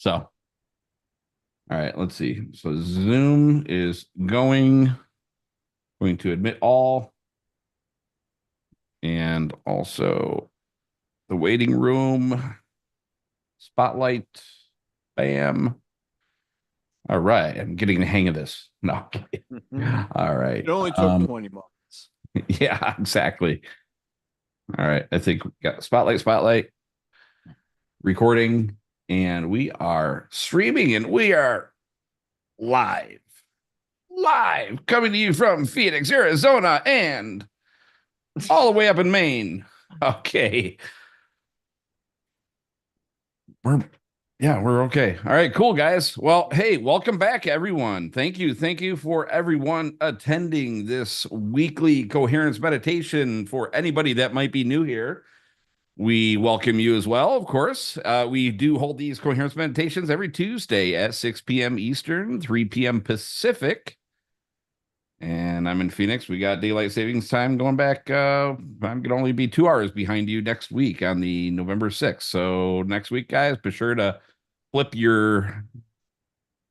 So, all right, let's see. So Zoom is going to admit all, and also the waiting room, spotlight, bam. All right, I'm getting the hang of this. No, It all right. only took 20 months. Yeah, exactly. All right, I think we got spotlight, recording, and we are streaming, and we are live, coming to you from Phoenix, Arizona, and all the way up in Maine. Okay. We're we're okay. All right, cool guys. Well, hey, welcome back everyone. Thank you. Thank you for everyone attending this weekly coherence meditation. For anybody that might be new here, we welcome you as well, of course. We do hold these coherence meditations every Tuesday at 6 p.m. Eastern, 3 p.m. Pacific. And I'm in Phoenix. We got daylight savings time going back. I'm going to only be 2 hours behind you next week on the November 6th. So next week, guys, be sure to flip your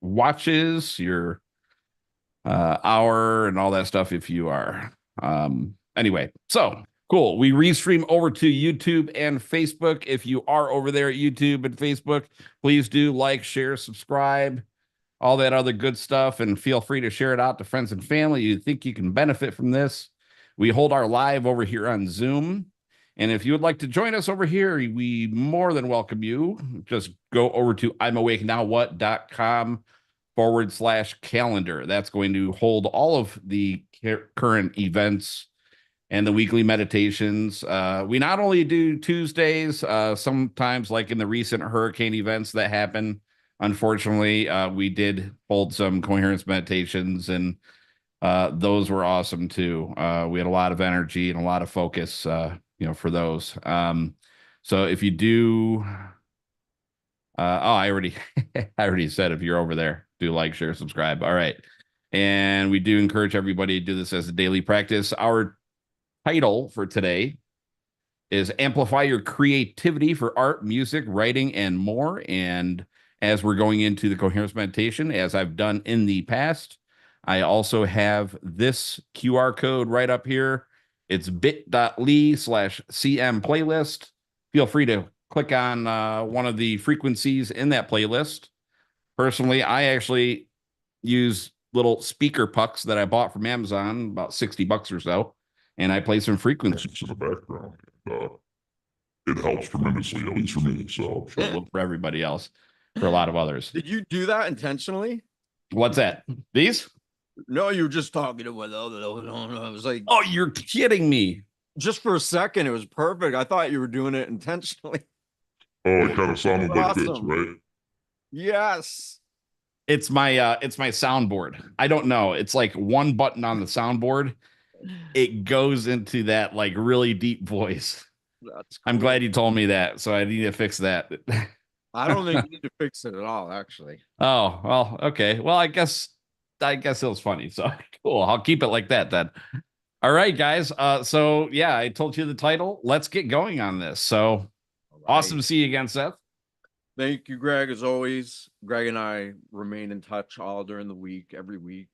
watches, your hour, and all that stuff if you are. Anyway, so cool. We restream over to YouTube and Facebook. If you are over there at YouTube and Facebook, please do like, share, subscribe, all that other good stuff, and feel free to share it out to friends and family you think you can benefit from this. We hold our live over here on Zoom. And if you would like to join us over here, we more than welcome you. Just go over to I'mAwakeNowWhat.com/calendar. That's going to hold all of the current events and the weekly meditations. We not only do Tuesdays, sometimes like in the recent hurricane events that happen, unfortunately, we did hold some coherence meditations, and those were awesome too. We had a lot of energy and a lot of focus, for those. So if you do, I already, I already said if you're over there, do like, share, subscribe. All right, and we do encourage everybody to do this as a daily practice. Our title for today is Amplify Your Creativity for Art, Music, Writing, and More. And as we're going into the coherence meditation, as I've done in the past, I also have this QR code right up here. It's bit.ly/CM playlist. Feel free to click on one of the frequencies in that playlist. Personally, I actually use little speaker pucks that I bought from Amazon, about 60 bucks or so, and I play some frequencies in the background. It helps tremendously, at least for me. So for everybody else, for a lot of others. Did you do that intentionally? What's that? These? No, you were just talking about I was like, Oh, you're kidding me. just for a second, it was perfect. I thought you were doing it intentionally. Oh, it kind of sounded like this, Awesome. right? Yes. It's my soundboard. I don't know. It's like one button on the soundboard. It goes into that like really deep voice. That's I'm cool. glad you told me that. So I need to fix that. I don't think you need to fix it at all, actually. Oh, well, okay. Well, I guess it was funny. So cool. I'll keep it like that then. All right, guys. So yeah, I told you the title. Let's get going on this. So All awesome to right. see you again, Seth. Thank you, Greg. As always, Greg and I remain in touch all during the week, every week,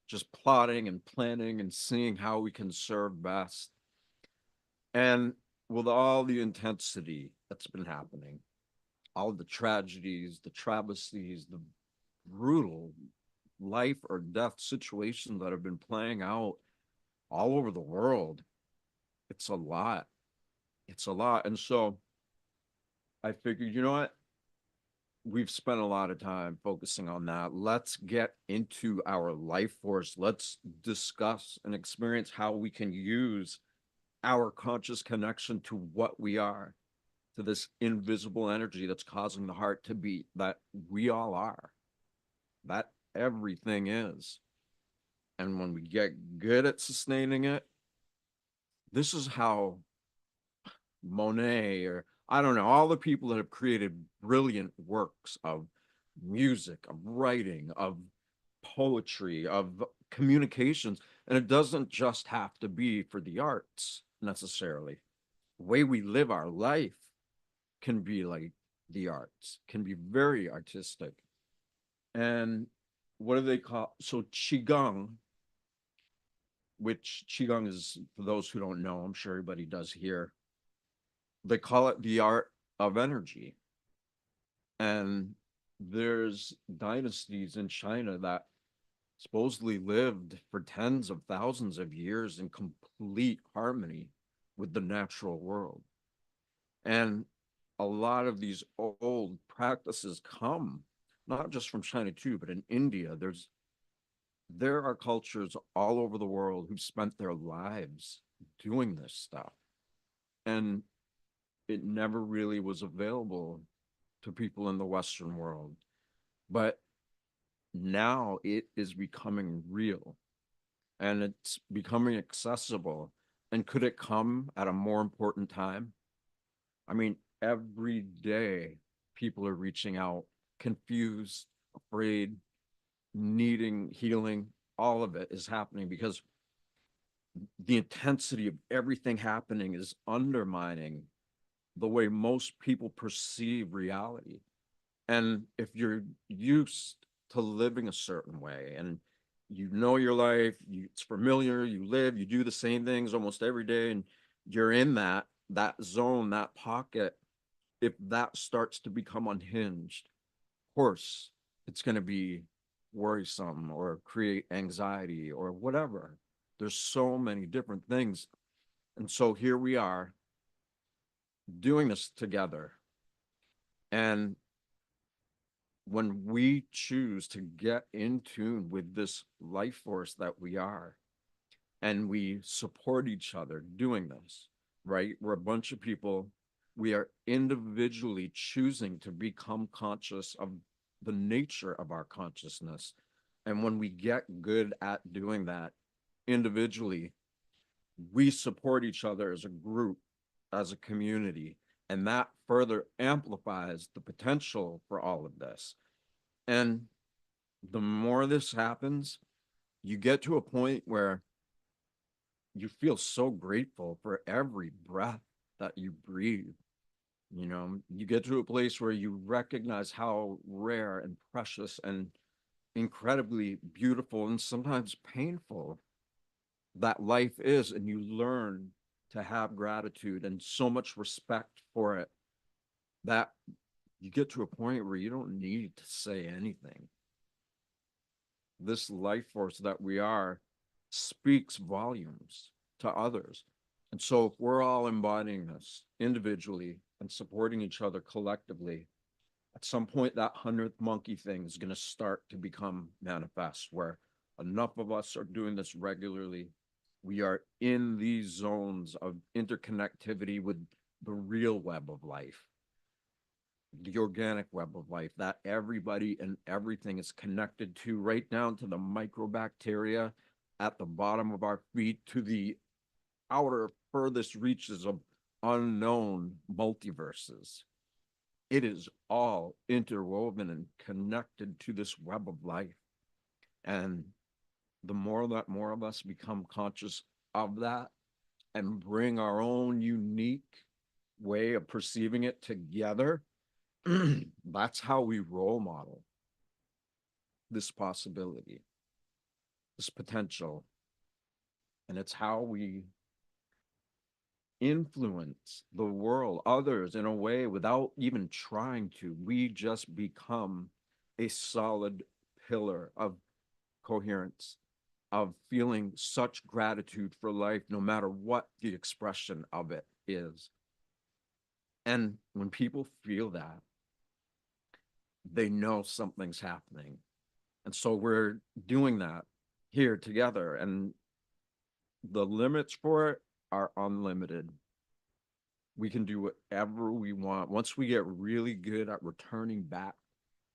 just plotting and planning and seeing how we can serve best. And with all the intensity that's been happening, all the tragedies, the travesties, the brutal life or death situations that have been playing out all over the world, it's a lot. It's a lot. And so I figured, you know what? We've spent a lot of time focusing on that. Let's get into our life force. Let's discuss and experience how we can use our conscious connection to what we are, to this invisible energy that's causing the heart to beat, that we all are, that everything is. And when we get good at sustaining it, this is how Monet, or I don't know, all the people that have created brilliant works of music, of writing, of poetry, of communications. And it doesn't just have to be for the arts necessarily. The way we live our life can be like the arts, can be very artistic. And what do they call? So Qigong, which Qigong is, for those who don't know, I'm sure everybody does here, they call it the art of energy. And there's dynasties in China that supposedly lived for tens of thousands of years in complete harmony with the natural world. And a lot of these old practices come not just from China too, but in India. There are cultures all over the world who've spent their lives doing this stuff. And it never really was available to people in the Western world. But now it is becoming real and it's becoming accessible. And could it come at a more important time? I mean, every day people are reaching out, confused, afraid, needing healing. All of it is happening because the intensity of everything happening is undermining the way most people perceive reality. And if you're used to living a certain way and you know your life, it's familiar, you live, you do the same things almost every day, and you're in that zone, that pocket, if that starts to become unhinged, of course, it's going to be worrisome or create anxiety or whatever. There's so many different things. And so here we are doing this together. And when we choose to get in tune with this life force that we are, and we support each other doing this, right? We're a bunch of people. We are individually choosing to become conscious of the nature of our consciousness. And when we get good at doing that individually, we support each other as a group, as a community, and that further amplifies the potential for all of this. And the more this happens, you get to a point where you feel so grateful for every breath that you breathe. You know, you get to a place where you recognize how rare and precious and incredibly beautiful and sometimes painful that life is, and you learn to have gratitude and so much respect for it that you get to a point where you don't need to say anything. This life force that we are speaks volumes to others. And so if we're all embodying this individually and supporting each other collectively, at some point that 100th monkey thing is going to start to become manifest, where enough of us are doing this regularly. We are in these zones of interconnectivity with the real web of life, the organic web of life that everybody and everything is connected to, right down to the microbacteria at the bottom of our feet, to the outer furthest reaches of unknown multiverses. It is all interwoven and connected to this web of life. And the more that more of us become conscious of that and bring our own unique way of perceiving it together, that's how we role model this possibility, this potential. And it's how we influence the world, others in a way without even trying to. We just become a solid pillar of coherence, of feeling such gratitude for life, no matter what the expression of it is. And when people feel that, they know something's happening. And so we're doing that here together. And the limits for it are unlimited. We can do whatever we want. Once we get really good at returning back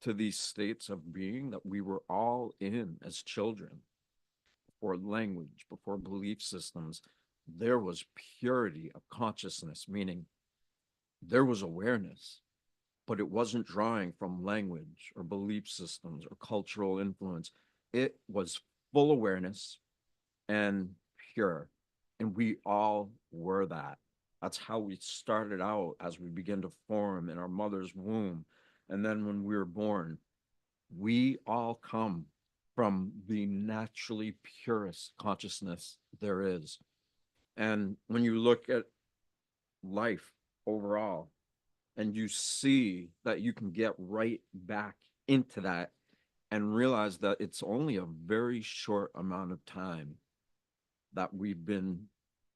to these states of being that we were all in as children, before language, before belief systems, there was purity of consciousness, meaning there was awareness, but it wasn't drawing from language or belief systems or cultural influence. It was full awareness and pure. And we all were that. That's how we started out as we begin to form in our mother's womb. And then when we were born, we all come from the naturally purest consciousness there is. And when you look at life overall and you see that you can get right back into that and realize that it's only a very short amount of time that we've been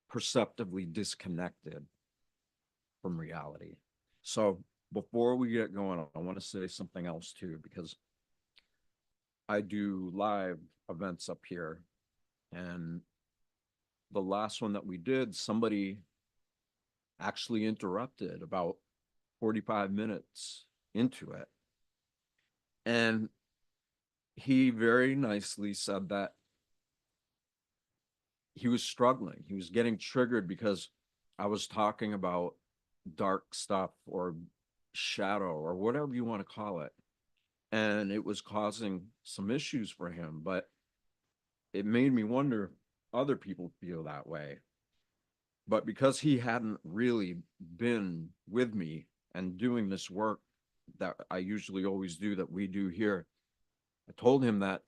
perceptively disconnected from reality. So before we get going, I want to say something else too, because I do live events up here. And the last one that we did, somebody actually interrupted about 45 minutes into it. And he very nicely said that he was struggling. He was getting triggered because I was talking about dark stuff or shadow or whatever you want to call it. And it was causing some issues for him. But it made me wonder if other people feel that way. But because he hadn't really been with me and doing this work that I usually always do, that we do here, I told him that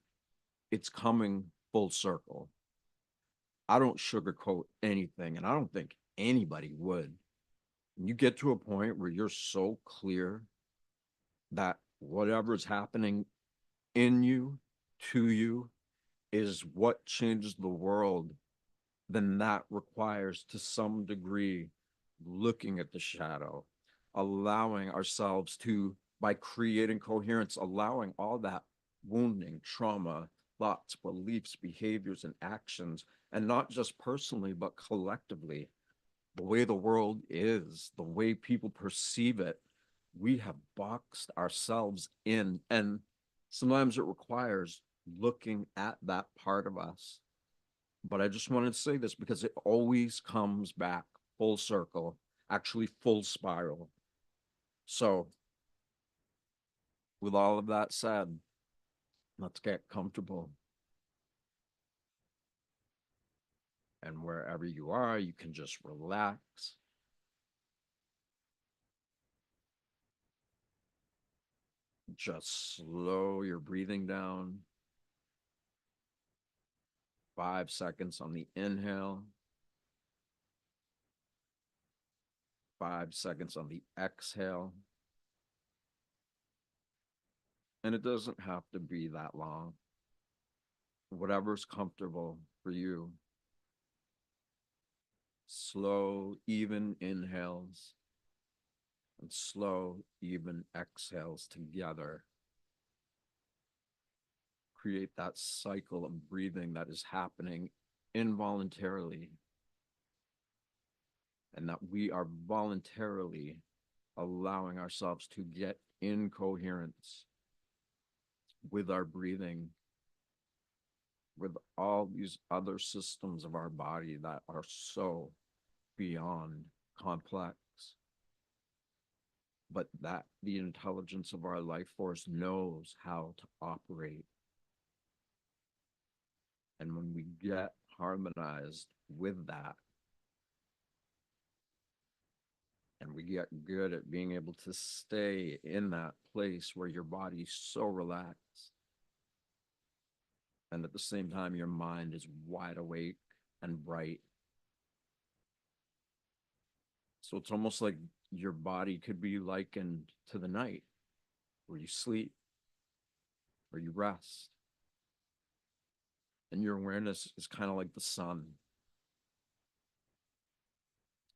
it's coming full circle. I don't sugarcoat anything, and I don't think anybody would. When you get to a point where you're so clear that whatever's happening in you, to you, is what changes the world, then that requires to some degree looking at the shadow, allowing ourselves to, by creating coherence, allowing all that wounding, trauma, thoughts, beliefs, behaviors, and actions, and not just personally, but collectively, the way the world is, the way people perceive it, we have boxed ourselves in. And sometimes it requires looking at that part of us. But I just wanted to say this because it always comes back full circle, actually full spiral. So, with all of that said, let's get comfortable. And wherever you are, you can just relax. Just slow your breathing down. 5 seconds on the inhale, 5 seconds on the exhale. And it doesn't have to be that long. Whatever's comfortable for you. Slow, even inhales and slow, even exhales together. Create that cycle of breathing that is happening involuntarily, and that we are voluntarily allowing ourselves to get in coherence with our breathing, with all these other systems of our body that are so beyond complex, but that the intelligence of our life force knows how to operate. And when we get harmonized with that, and we get good at being able to stay in that place where your body's so relaxed, and at the same time your mind is wide awake and bright. So it's almost like your body could be likened to the night where you sleep or you rest, and your awareness is kind of like the sun,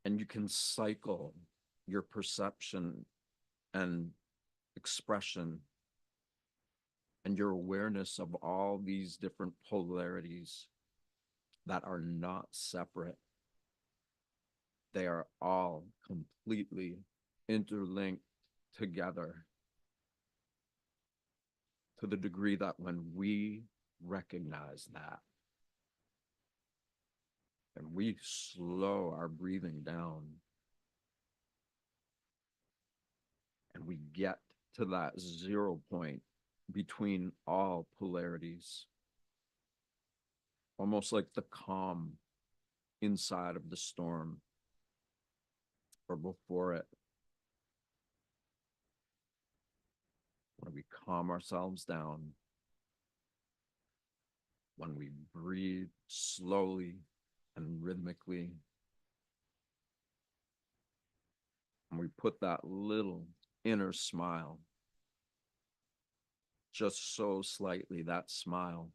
and you can cycle your perception and expression and your awareness of all these different polarities that are not separate. They are all completely interlinked together, to the degree that when we recognize that and we slow our breathing down and we get to that 0 point between all polarities, almost like the calm inside of the storm, or before it. When we calm ourselves down, when we breathe slowly and rhythmically, and we put that little inner smile, just so slightly, that smile,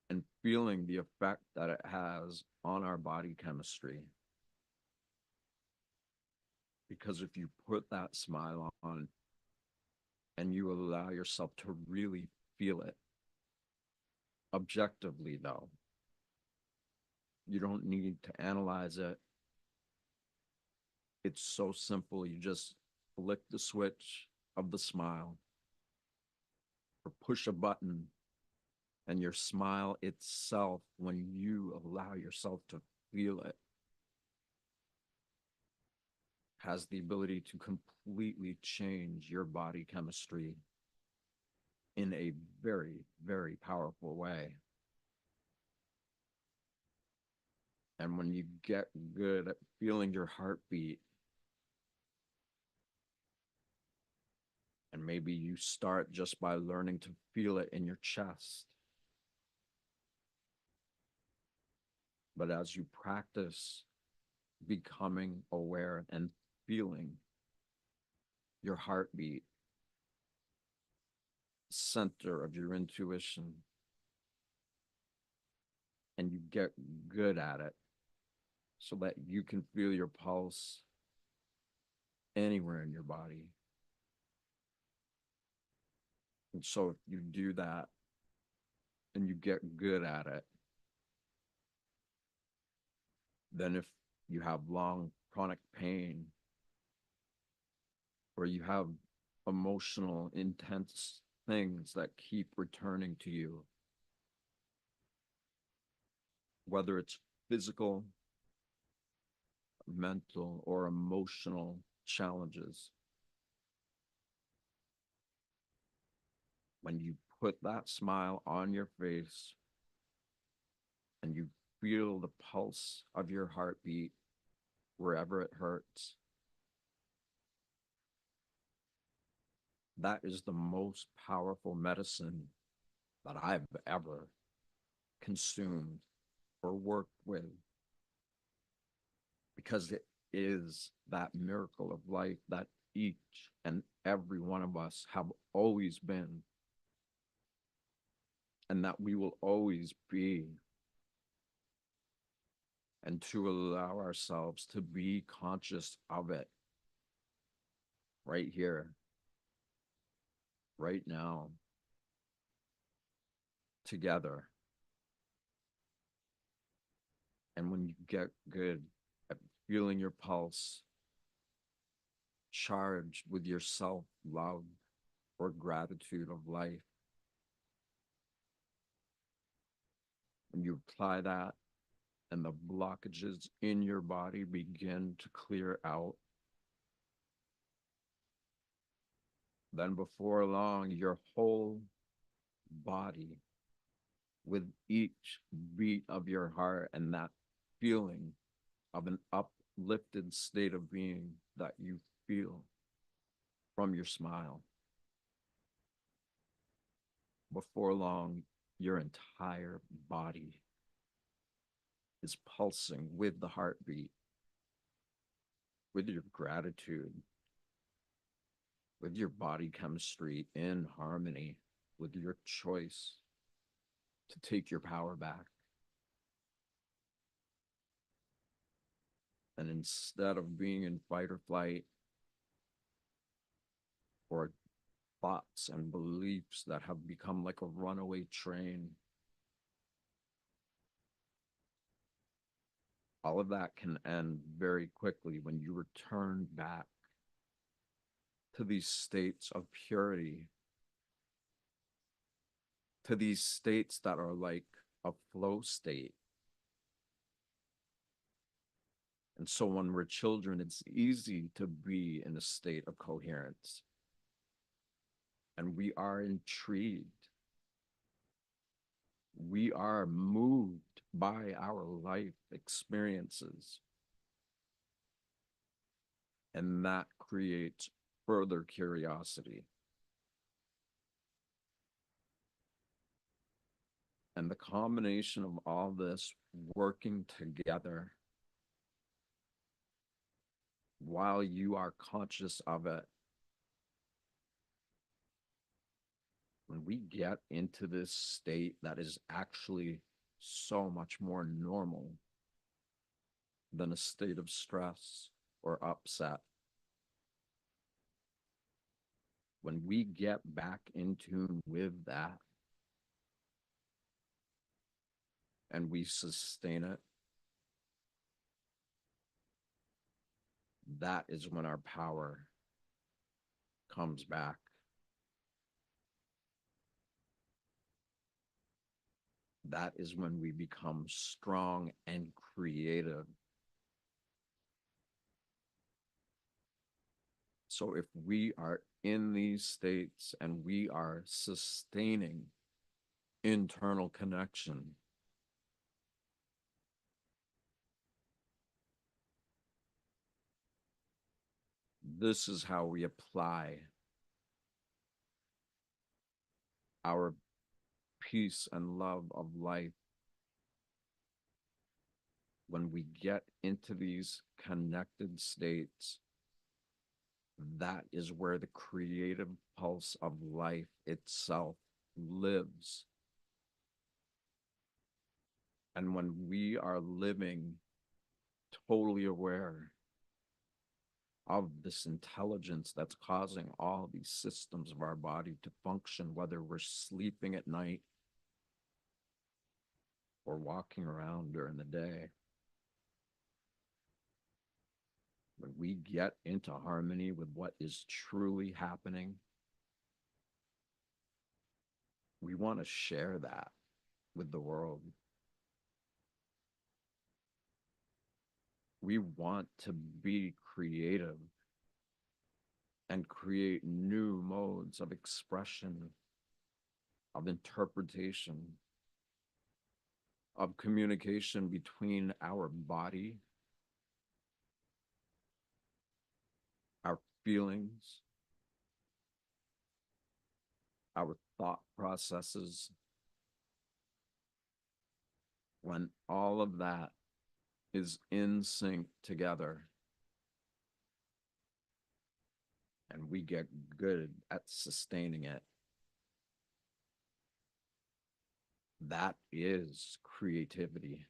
and feeling the effect that it has on our body chemistry. Because if you put that smile on and you allow yourself to really feel it, objectively though, you don't need to analyze it. It's so simple. You just flick the switch of the smile or push a button, and your smile itself, when you allow yourself to feel it, has the ability to completely change your body chemistry in a very, very powerful way. And when you get good at feeling your heartbeat, and maybe you start just by learning to feel it in your chest, but as you practice becoming aware and feeling your heartbeat, center of your intuition, and you get good at it so that you can feel your pulse anywhere in your body. And so if you do that and you get good at it, then if you have long chronic pain or you have emotional, intense things that keep returning to you, whether it's physical, mental, or emotional challenges, when you put that smile on your face and you feel the pulse of your heartbeat wherever it hurts, that is the most powerful medicine that I've ever consumed or worked with, because it is that miracle of life that each and every one of us have always been, and that we will always be. And to allow ourselves to be conscious of it right here, right now, together. And when you get good at feeling your pulse, charged with your self-love or gratitude of life, when you apply that and the blockages in your body begin to clear out, then before long, your whole body, with each beat of your heart and that feeling of an uplifted state of being that you feel from your smile, before long, your entire body is pulsing with the heartbeat, with your gratitude, with your body chemistry in harmony with your choice to take your power back. And instead of being in fight or flight, or thoughts and beliefs that have become like a runaway train, all of that can end very quickly when you return back to these states of purity, to these states that are like a flow state. And so when we're children, it's easy to be in a state of coherence. And we are intrigued. We are moved by our life experiences. And that creates further curiosity. And the combination of all this working together while you are conscious of it, when we get into this state that is actually so much more normal than a state of stress or upset, when we get back in tune with that and we sustain it, that is when our power comes back. That is when we become strong and creative. So if we are in these states and we are sustaining internal connection, this is how we apply our peace and love of life. When we get into these connected states, that is where the creative pulse of life itself lives. And when we are living totally aware of this intelligence that's causing all these systems of our body to function, whether we're sleeping at night or walking around during the day, when we get into harmony with what is truly happening, we want to share that with the world. We want to be creative and create new modes of expression, of interpretation, of communication between our body, our feelings, our thought processes. When all of that is in sync together and we get good at sustaining it, that is creativity.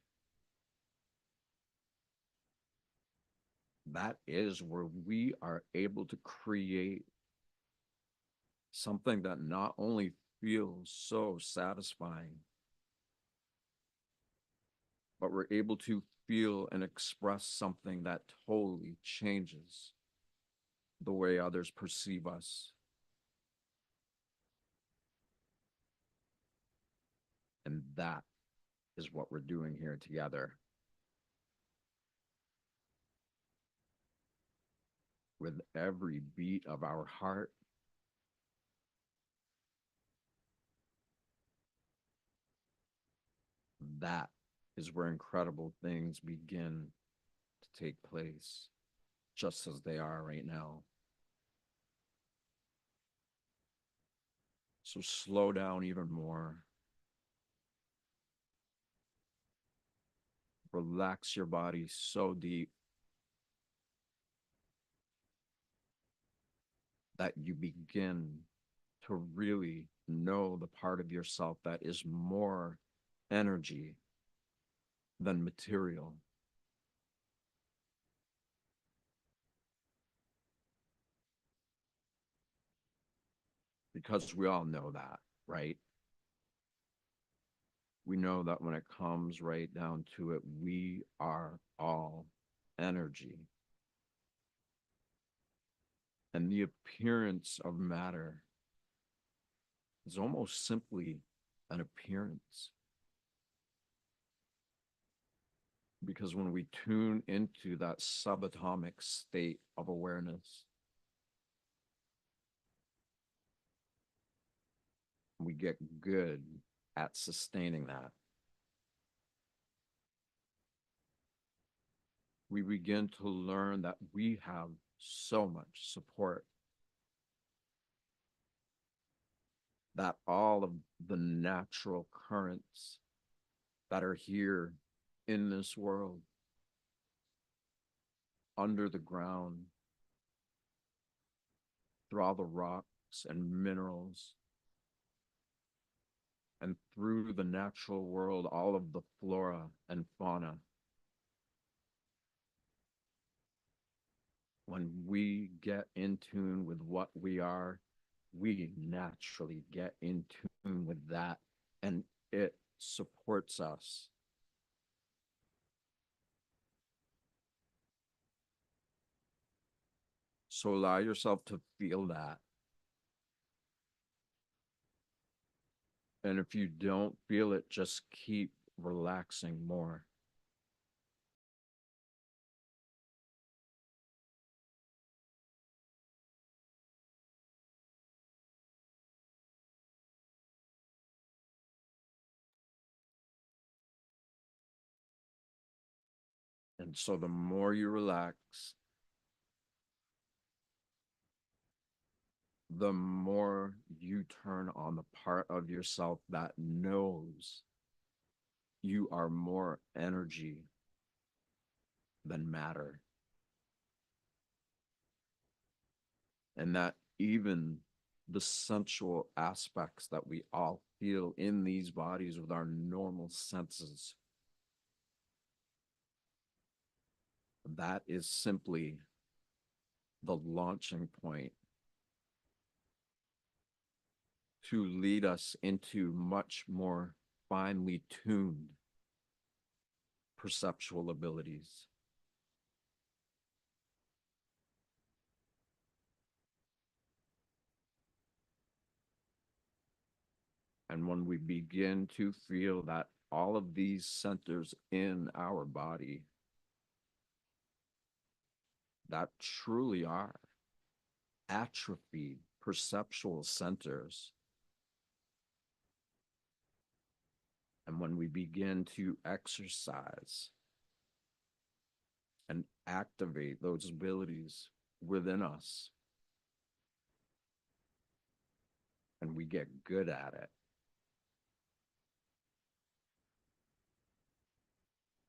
That is where we are able to create something that not only feels so satisfying, but we're able to feel and express something that totally changes the way others perceive us. And that is what we're doing here together. With every beat of our heart, that is where incredible things begin to take place, just as they are right now. So slow down even more. Relax your body so deep that you begin to really know the part of yourself that is more energy than material. Because we all know that, right? We know that when it comes right down to it, we are all energy. And the appearance of matter is almost simply an appearance. Because when we tune into that subatomic state of awareness, we get good at sustaining that. We begin to learn that we have so much support that all of the natural currents that are here in this world, under the ground, through all the rocks and minerals, and through the natural world, all of the flora and fauna. When we get in tune with what we are, we naturally get in tune with that, and it supports us. So allow yourself to feel that. And if you don't feel it, just keep relaxing more. And so the more you relax, the more you turn on the part of yourself that knows you are more energy than matter. And that even the sensual aspects that we all feel in these bodies with our normal senses, that is simply the launching point to lead us into much more finely tuned perceptual abilities. And when we begin to feel that all of these centers in our body that truly are atrophied perceptual centers, and when we begin to exercise and activate those abilities within us, and we get good at it,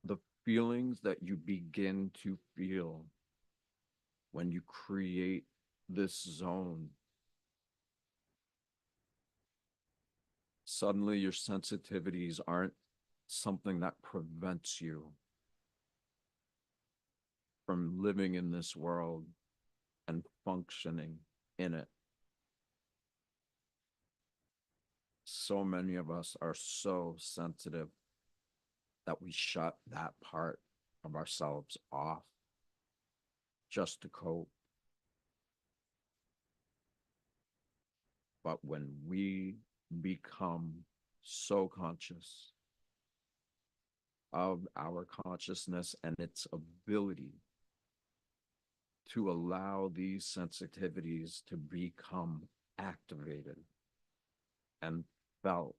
the feelings that you begin to feel when you create this zone, suddenly your sensitivities aren't something that prevents you from living in this world and functioning in it. So many of us are so sensitive that we shut that part of ourselves off just to cope. But when we become so conscious of our consciousness and its ability to allow these sensitivities to become activated and felt,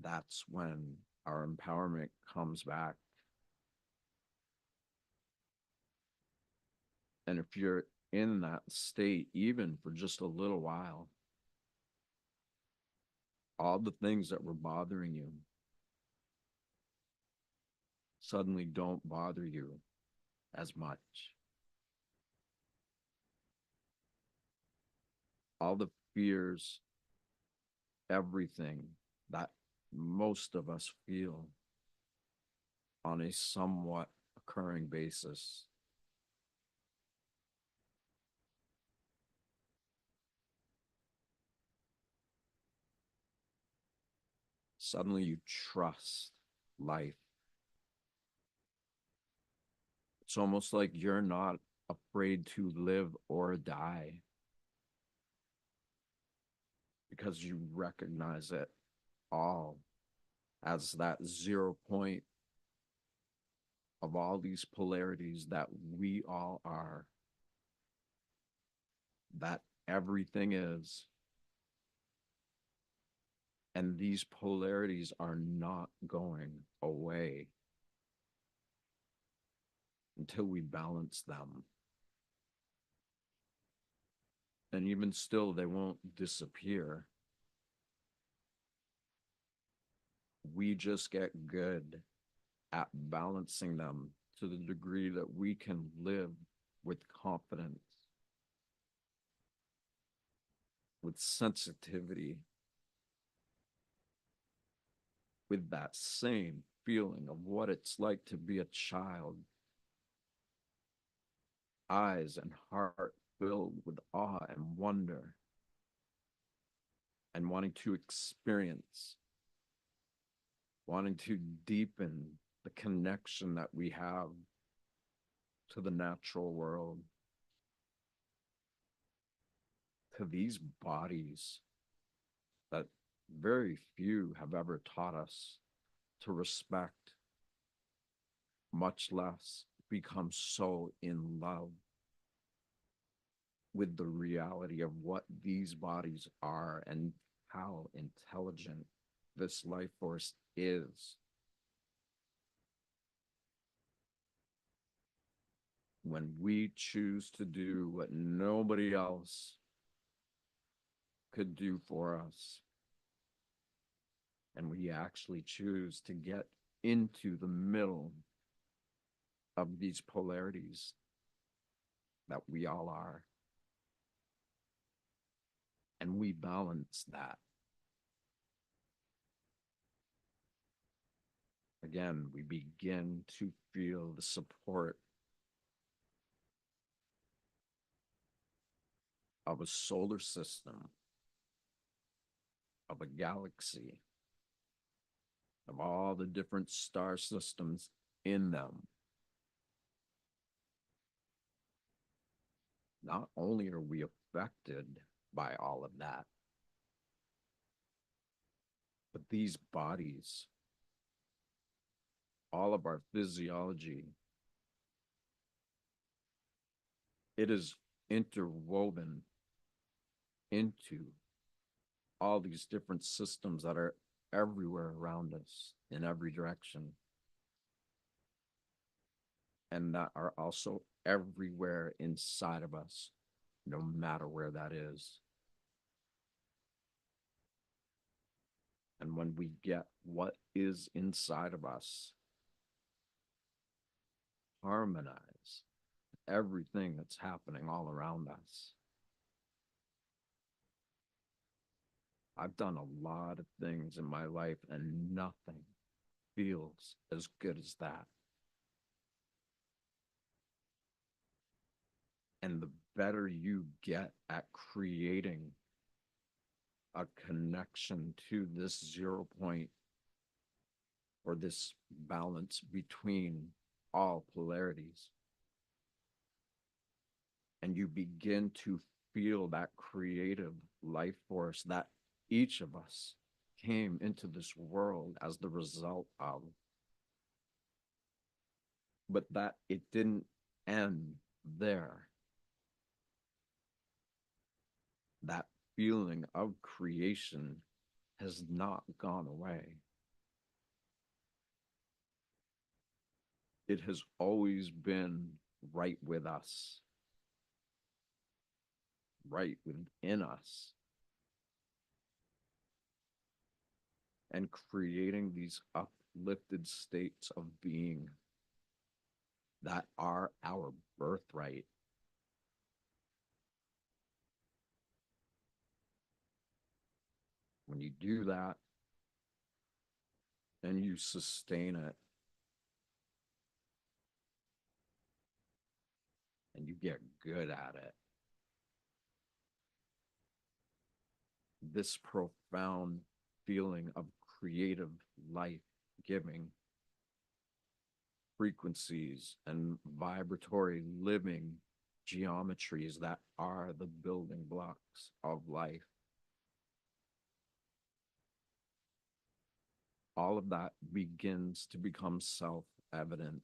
that's when our empowerment comes back. And if you're in that state, even for just a little while, all the things that were bothering you suddenly don't bother you as much. All the fears, everything that most of us feel on a somewhat occurring basis, suddenly you trust life. It's almost like you're not afraid to live or die because you recognize it all as that 0 point of all these polarities that we all are, that everything is. And these polarities are not going away. until we balance them. And even still, they won't disappear. We just get good at balancing them to the degree that we can live with confidence, with sensitivity, with that same feeling of what it's like to be a child, eyes and heart filled with awe and wonder, and wanting to experience, wanting to deepen the connection that we have to the natural world, to these bodies that very few have ever taught us to respect, much less become so in love with the reality of what these bodies are and how intelligent this life force is. When we choose to do what nobody else could do for us, and we actually choose to get into the middle of these polarities that we all are, and we balance that. Again, we begin to feel the support of a solar system, of a galaxy, of all the different star systems in them. Not only are we affected by all of that, but these bodies, all of our physiology, it is interwoven into all these different systems that are everywhere around us in every direction, and that are also everywhere inside of us, no matter where that is. And when we get what is inside of us, harmonize everything that's happening all around us. I've done a lot of things in my life, and nothing feels as good as that. And the better you get at creating a connection to this 0 point or this balance between all polarities, and you begin to feel that creative life force that each of us came into this world as the result of, but that it didn't end there. That feeling of creation has not gone away. It has always been right with us, right within us, and creating these uplifted states of being that are our birthright. When you do that and you sustain it and you get good at it, this profound feeling of creative life giving frequencies and vibratory living geometries that are the building blocks of life. All of that begins to become self-evident.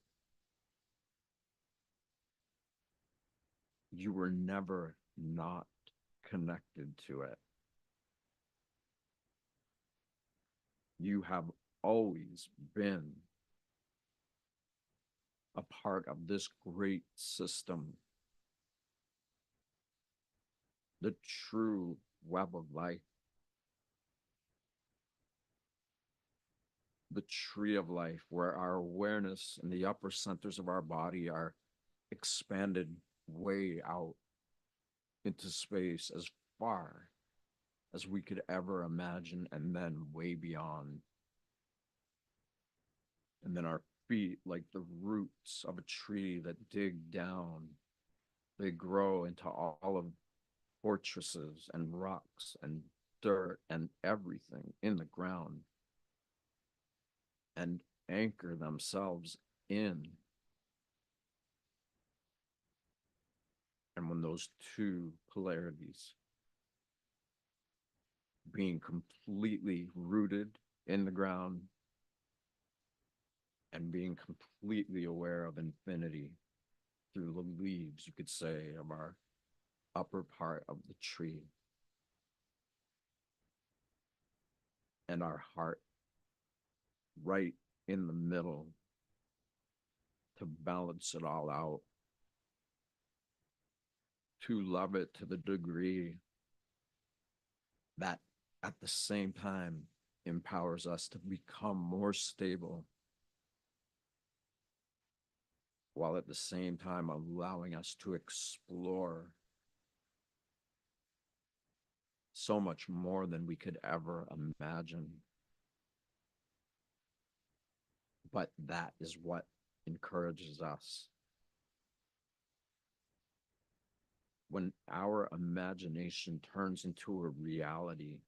You were never not connected to it. You have always been a part of this great system, the true web of life, the tree of life, where our awareness and the upper centers of our body are expanded way out into space as far as we could ever imagine, and then way beyond. And then our feet, like the roots of a tree that dig down, they grow into all of fortresses and rocks and dirt and everything in the ground and anchor themselves in. And when those two polarities, being completely rooted in the ground and being completely aware of infinity through the leaves, you could say, of our upper part of the tree, and our heart right in the middle to balance it all out, to love it to the degree that at the same time empowers us to become more stable, while at the same time allowing us to explore so much more than we could ever imagine. But that is what encourages us. When our imagination turns into a reality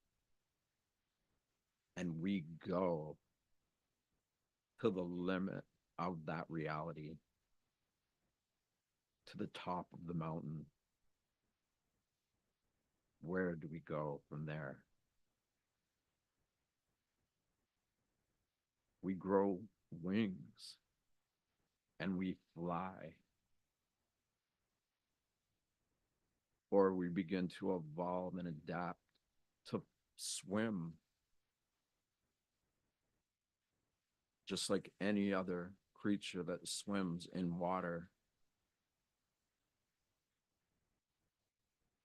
and we go to the limit of that reality, to the top of the mountain, where do we go from there? We grow wings and we fly, or we begin to evolve and adapt to swim just like any other creature that swims in water.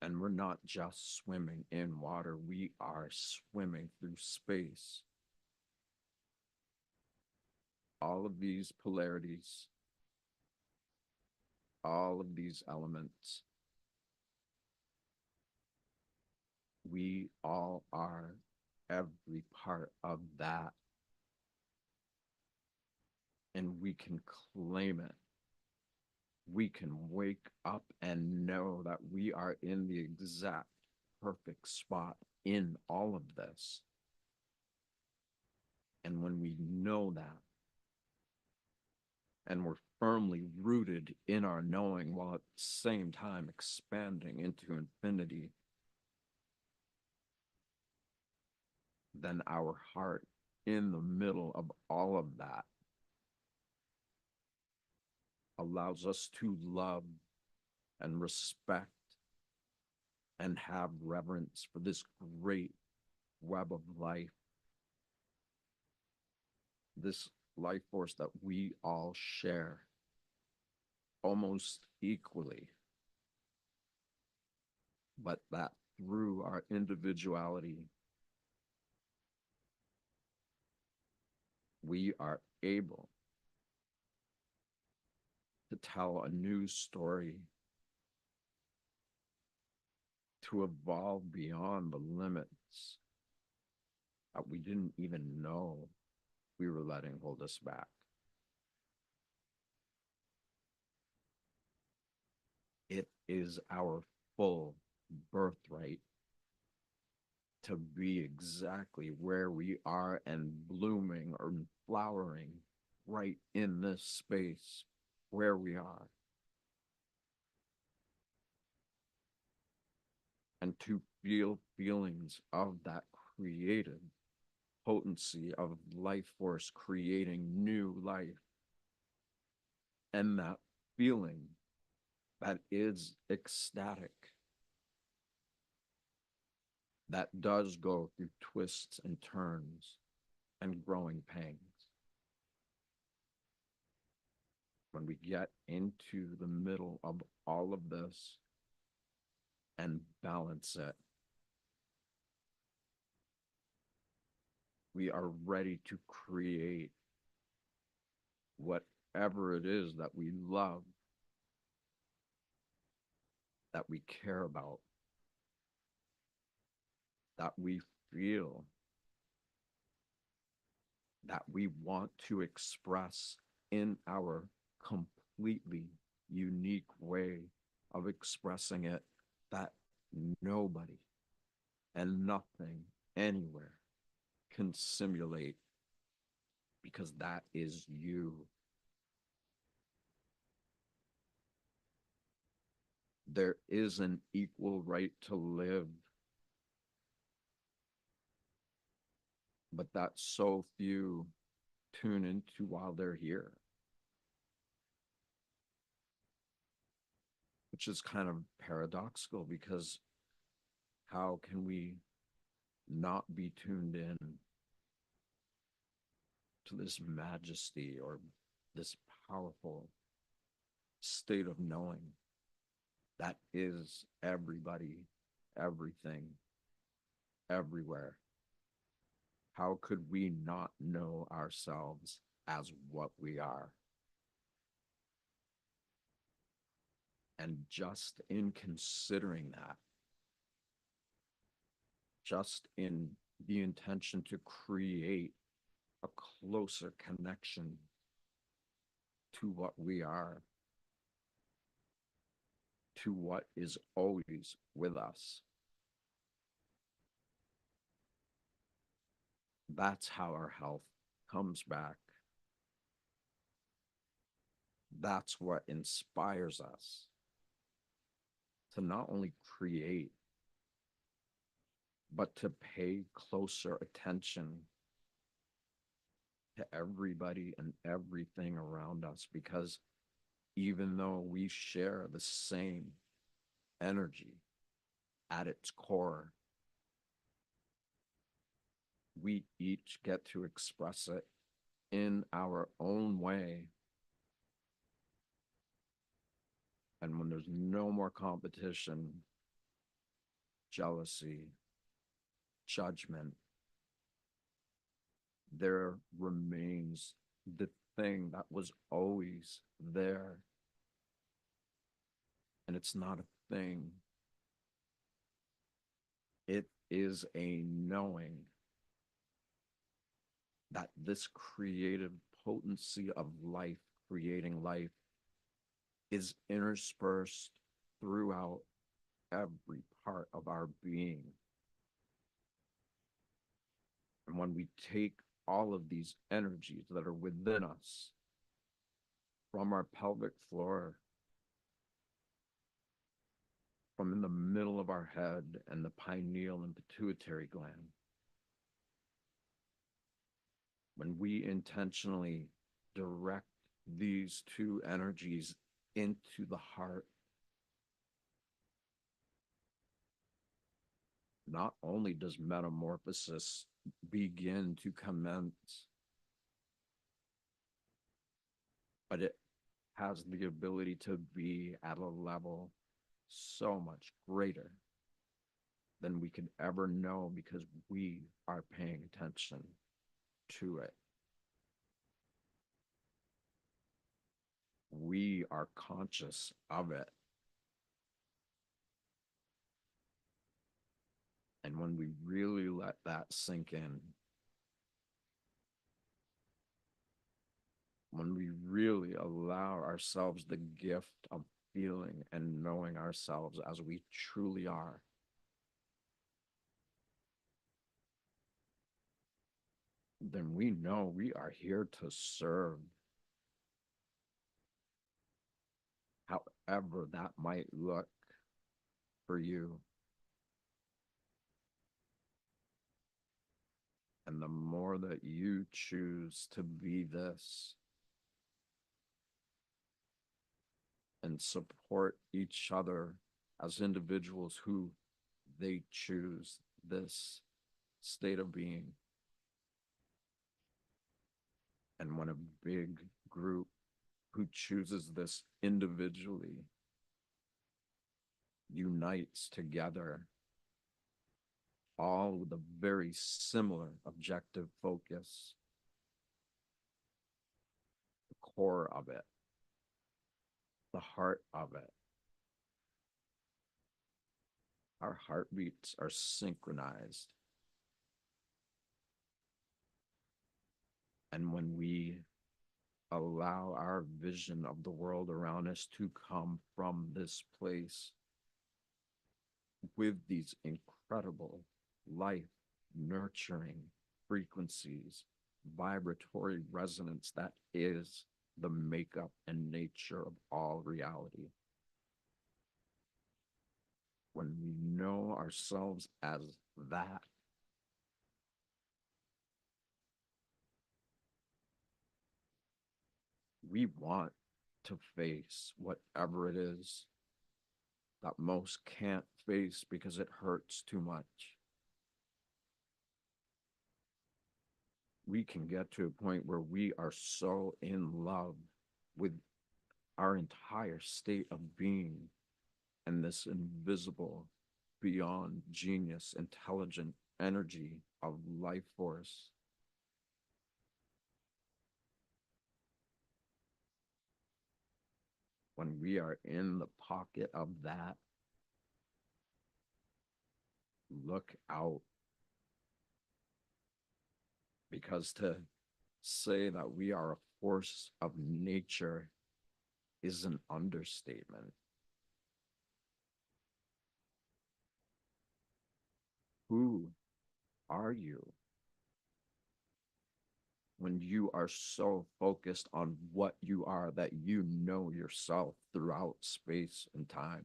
And we're not just swimming in water, we are swimming through space. All of these polarities, all of these elements, we all are every part of that. And we can claim it. We can wake up and know that we are in the exact perfect spot in all of this. And when we know that, and we're firmly rooted in our knowing while at the same time expanding into infinity, then our heart in the middle of all of that allows us to love and respect and have reverence for this great web of life, this life force that we all share almost equally, but that through our individuality, we are able to tell a new story, to evolve beyond the limits that we didn't even know we were letting hold us back. It is our full birthright to be exactly where we are and blooming or flowering right in this space where we are. And to feel feelings of that creative potency of life force creating new life. And that feeling that is ecstatic, that does go through twists and turns and growing pangs. when we get into the middle of all of this and balance it, we are ready to create whatever it is that we love, that we care about, that we feel, that we want to express in our completely unique way of expressing it, that nobody and nothing anywhere can simulate, because that is you. There is an equal right to live, but that so few tune into while they're here, which is kind of paradoxical, because how can we not be tuned in to this majesty or this powerful state of knowing that is everybody, everything, everywhere? How could we not know ourselves as what we are? And just in considering that, just in the intention to create a closer connection to what we are, to what is always with us, that's how our health comes back. That's what inspires us to not only create, but to pay closer attention to everybody and everything around us. Because even though we share the same energy at its core, we each get to express it in our own way. And when there's no more competition, jealousy, judgment, there remains the thing that was always there. And it's not a thing, it is a knowing that this creative potency of life, creating life, is interspersed throughout every part of our being. And when we take all of these energies that are within us, from our pelvic floor, from in the middle of our head and the pineal and pituitary gland, when we intentionally direct these two energies into the heart, not only does metamorphosis begin to commence, but it has the ability to be at a level so much greater than we could ever know, because we are paying attention to it. We are conscious of it. And when we really let that sink in, when we really allow ourselves the gift of feeling and knowing ourselves as we truly are, then we know we are here to serve, however that might look for you. And the more that you choose to be this and support each other as individuals who they choose this state of being, and when a big group who chooses this individually unites together, all with a very similar objective focus, the core of it, the heart of it. Our heartbeats are synchronized. And when we allow our vision of the world around us to come from this place with these incredible life nurturing frequencies, vibratory resonance that is the makeup and nature of all reality. When we know ourselves as that, we want to face whatever it is that most can't face because it hurts too much. We can get to a point where we are so in love with our entire state of being and this invisible, beyond genius, intelligent energy of life force. When we are in the pocket of that, look out. Because to say that we are a force of nature is an understatement. Who are you when you are so focused on what you are that you know yourself throughout space and time?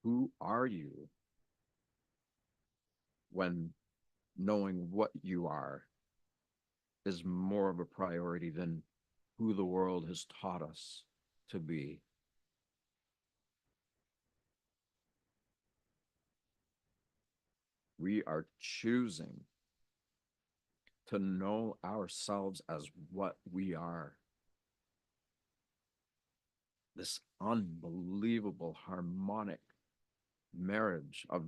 Who are you when knowing what you are is more of a priority than who the world has taught us to be? We are choosing to know ourselves as what we are. This unbelievable harmonic marriage of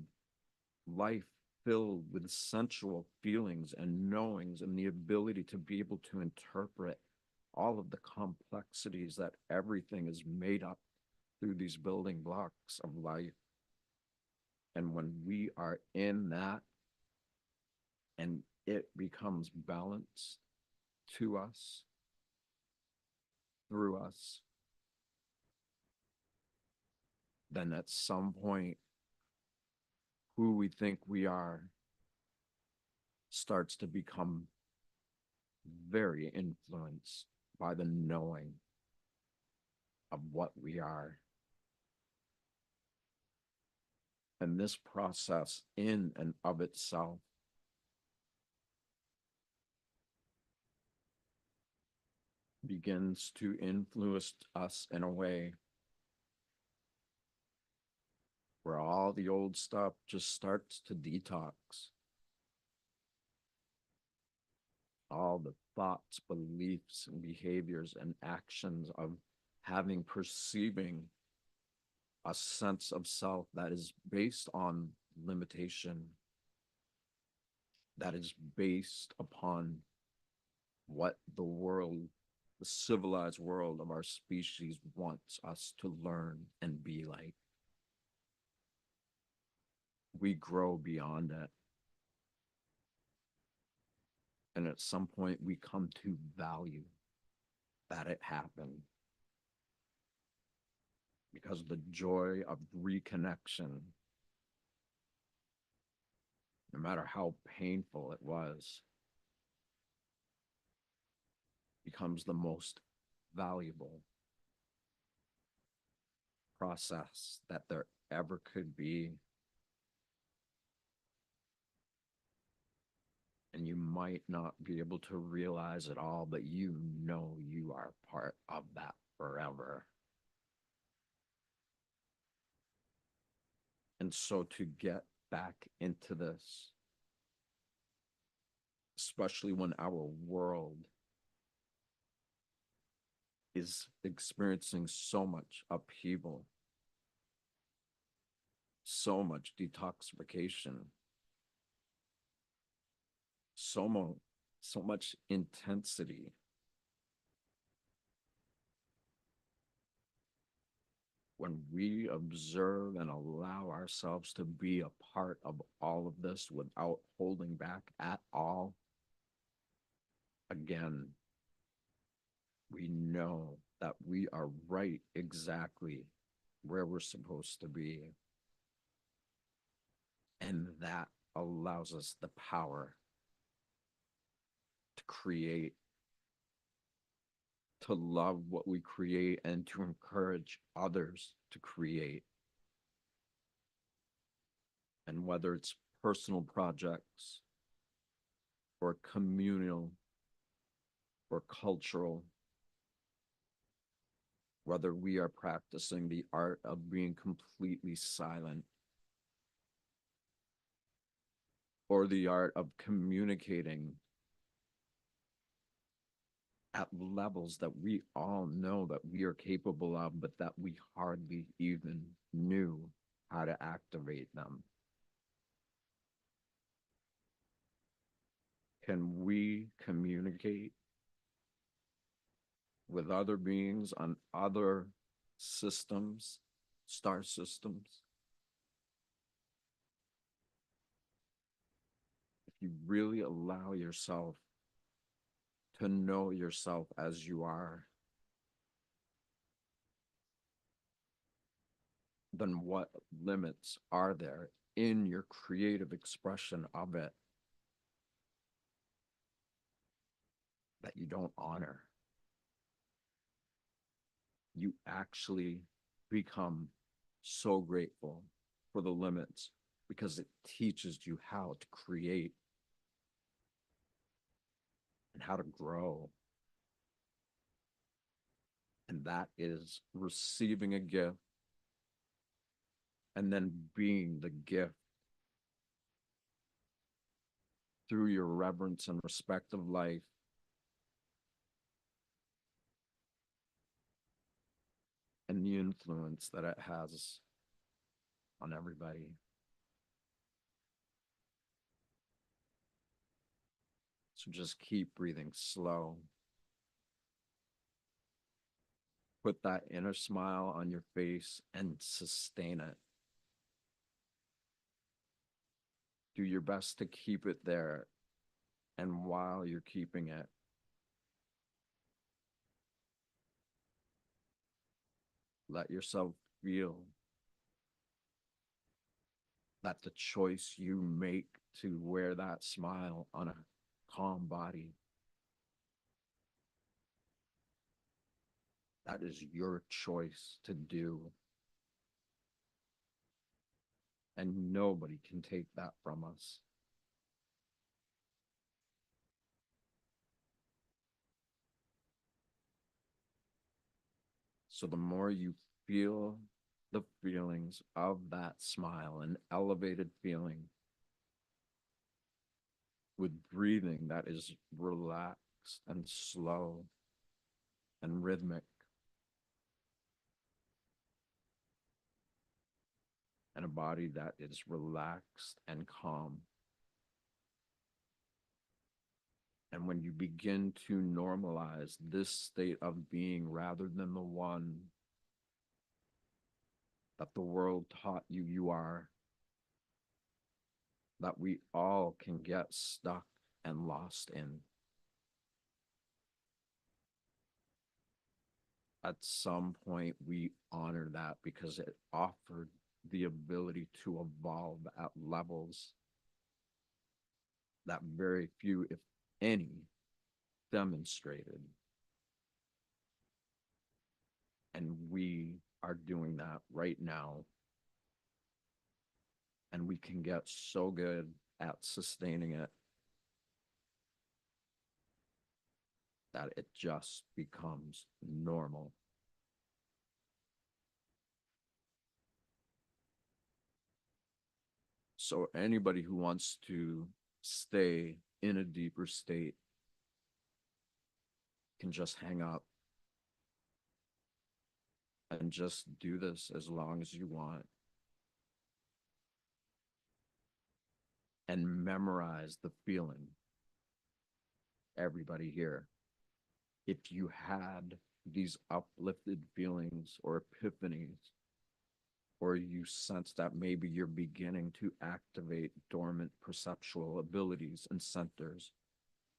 life filled with sensual feelings and knowings and the ability to be able to interpret all of the complexities that everything is made up through these building blocks of life. And when we are in that and it becomes balanced to us, through us, then at some point, who we think we are starts to become very influenced by the knowing of what we are. And this process in and of itself begins to influence us in a way where all the old stuff just starts to detox. All the thoughts, beliefs, and behaviors and actions of perceiving a sense of self that is based on limitation, that is based upon what the world, the civilized world of our species wants us to learn and be like. We grow beyond it. And at some point, we come to value that it happened. Because the joy of reconnection, no matter how painful it was, becomes the most valuable process that there ever could be. And you might not be able to realize it all, but you know you are part of that forever. And so to get back into this especially when our world is experiencing so much upheaval, so much detoxification, so much intensity. When we observe and allow ourselves to be a part of all of this without holding back at all, again, we know that we are right exactly where we're supposed to be. And that allows us the power to create, to love what we create, and to encourage others to create. And whether it's personal projects or communal or cultural, whether we are practicing the art of being completely silent or the art of communicating at levels that we all know that we are capable of, but that we hardly even knew how to activate them. Can we communicate with other beings on other systems, star systems? If you really allow yourself to know yourself as you are, then what limits are there in your creative expression of it that you don't honor? You actually become so grateful for the limits because it teaches you how to create and how to grow. And that is receiving a gift and then being the gift through your reverence and respect of life and the influence that it has on everybody. So just keep breathing slow. Put that inner smile on your face and sustain it. Do your best to keep it there. And while you're keeping it, let yourself feel that the choice you make to wear that smile on a calm body, that is your choice to do. And nobody can take that from us. So the more you feel the feelings of that smile, an elevated feeling with breathing that is relaxed and slow and rhythmic, and a body that is relaxed and calm. And when you begin to normalize this state of being rather than the one that the world taught you you are, that we all can get stuck and lost in. At some point, we honor that because it offered the ability to evolve at levels that very few, if any, demonstrated. And we are doing that right now. And we can get so good at sustaining it that it just becomes normal. So anybody who wants to stay in a deeper state can just hang up and just do this as long as you want and memorize the feeling. Everybody here, if you had these uplifted feelings or epiphanies, or you sense that maybe you're beginning to activate dormant perceptual abilities and centers,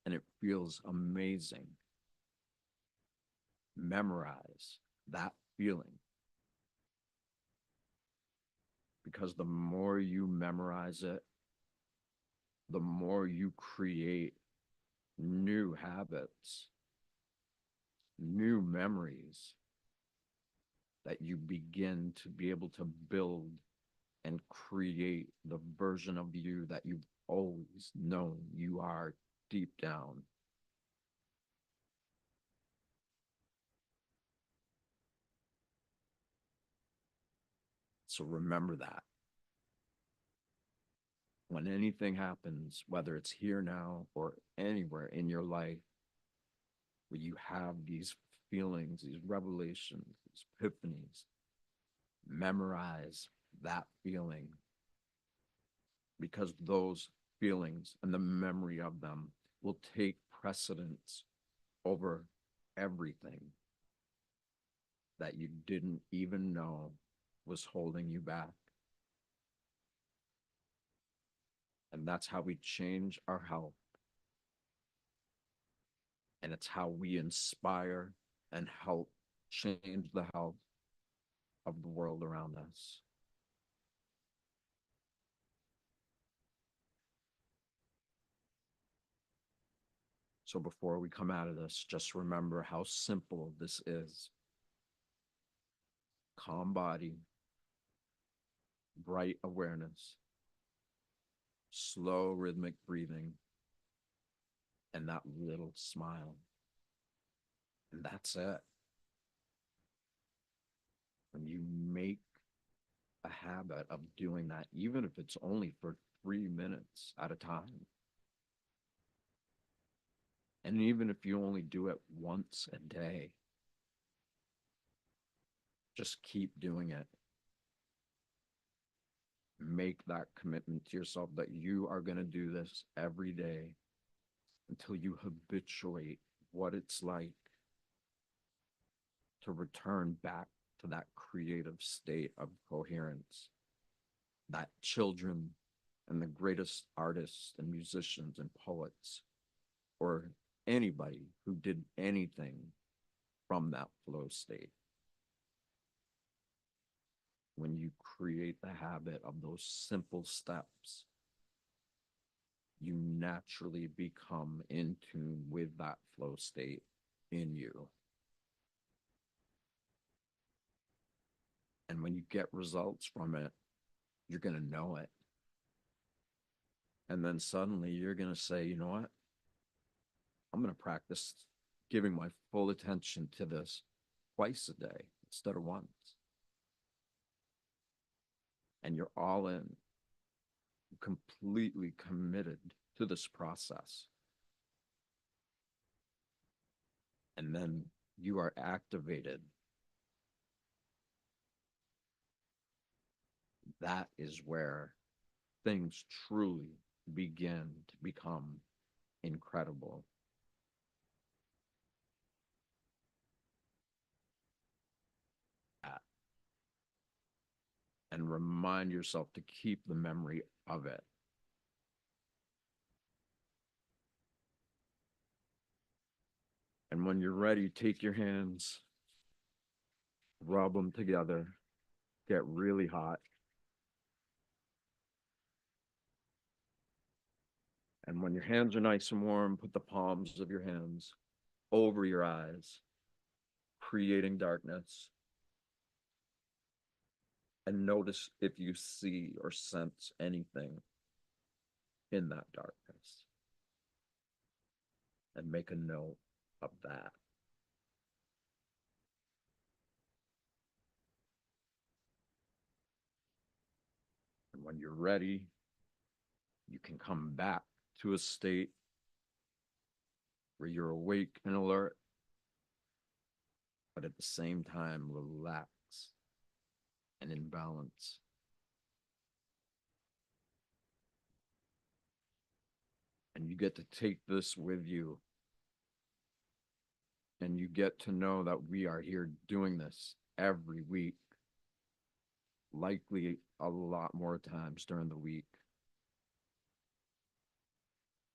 and it feels amazing, memorize that feeling. Because the more you memorize it, the more you create new habits, new memories that you begin to be able to build and create the version of you that you've always known you are deep down. So remember that. When anything happens, whether it's here now or anywhere in your life, where you have these feelings, these revelations, these epiphanies, memorize that feeling, because those feelings and the memory of them will take precedence over everything that you didn't even know was holding you back. And that's how we change our health. And it's how we inspire and help change the health of the world around us. So before we come out of this, just remember how simple this is. Calm body, bright awareness, slow rhythmic breathing, and that little smile. And that's it. When you make a habit of doing that, even if it's only for 3 minutes at a time, and even if you only do it once a day, just keep doing it. Make that commitment to yourself that you are going to do this every day until you habituate what it's like to return back to that creative state of coherence that children and the greatest artists and musicians and poets, or anybody who did anything from that flow state, when you create the habit of those simple steps, you naturally become in tune with that flow state in you. And when you get results from it, you're going to know it. And then suddenly you're going to say, you know what? I'm going to practice giving my full attention to this twice a day instead of once. And you're all in, completely committed to this process. And then you are activated. That is where things truly begin to become incredible. And remind yourself to keep the memory of it. And when you're ready, take your hands, rub them together, get really hot. And when your hands are nice and warm, put the palms of your hands over your eyes, creating darkness. And notice if you see or sense anything in that darkness. And make a note of that. And when you're ready, you can come back to a state where you're awake and alert, but at the same time, relax and in balance. And you get to take this with you. And you get to know that we are here doing this every week, likely a lot more times during the week.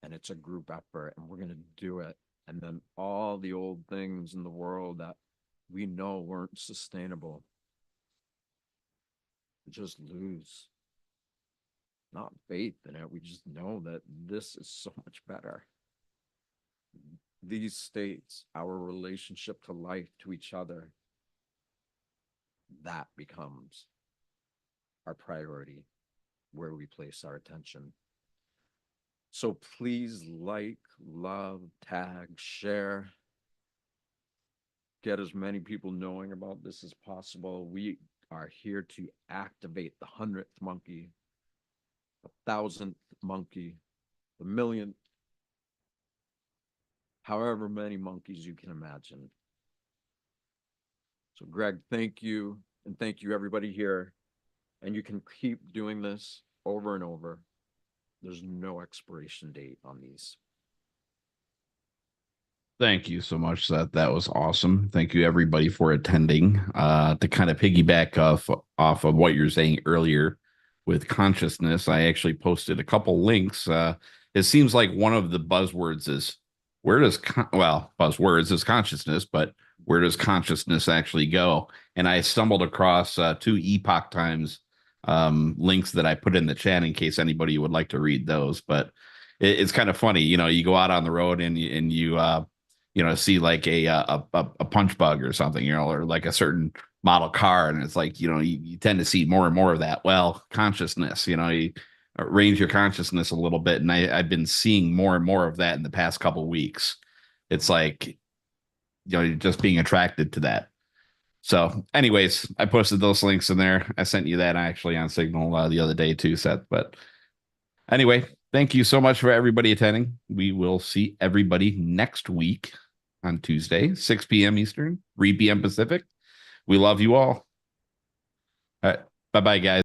And it's a group effort, and we're going to do it. And then all the old things in the world that we know weren't sustainable, just lose. Not faith in it. We just know that this is so much better. These states, our relationship to life, to each other, that becomes our priority, where we place our attention. So please like, love, tag, share. Get as many people knowing about this as possible. We are here to activate the 100th monkey, the 1,000th monkey, the millionth, however many monkeys you can imagine. So Greg, thank you. And thank you everybody here. And you can keep doing this over and over. There's no expiration date on these. Thank you so much. That was awesome. Thank you everybody for attending. To kind of piggyback off of what you're saying earlier with consciousness, I actually posted a couple links. It seems like one of the buzzwords is buzzwords is consciousness, but where does consciousness actually go? And I stumbled across two Epoch Times links that I put in the chat in case anybody would like to read those. But it's kind of funny, you go out on the road and you see like a punch bug or something, or like a certain model car, and it's like you tend to see more and more of that. Well, consciousness, you range your consciousness a little bit, and I've been seeing more and more of that in the past couple of weeks. It's like you're just being attracted to that. So, anyways, I posted those links in there. I sent you that actually on Signal the other day too, Seth. But anyway, thank you so much for everybody attending. We will see everybody next week on Tuesday, 6 p.m. Eastern, 3 p.m. Pacific. We love you all. All right. Bye-bye, guys.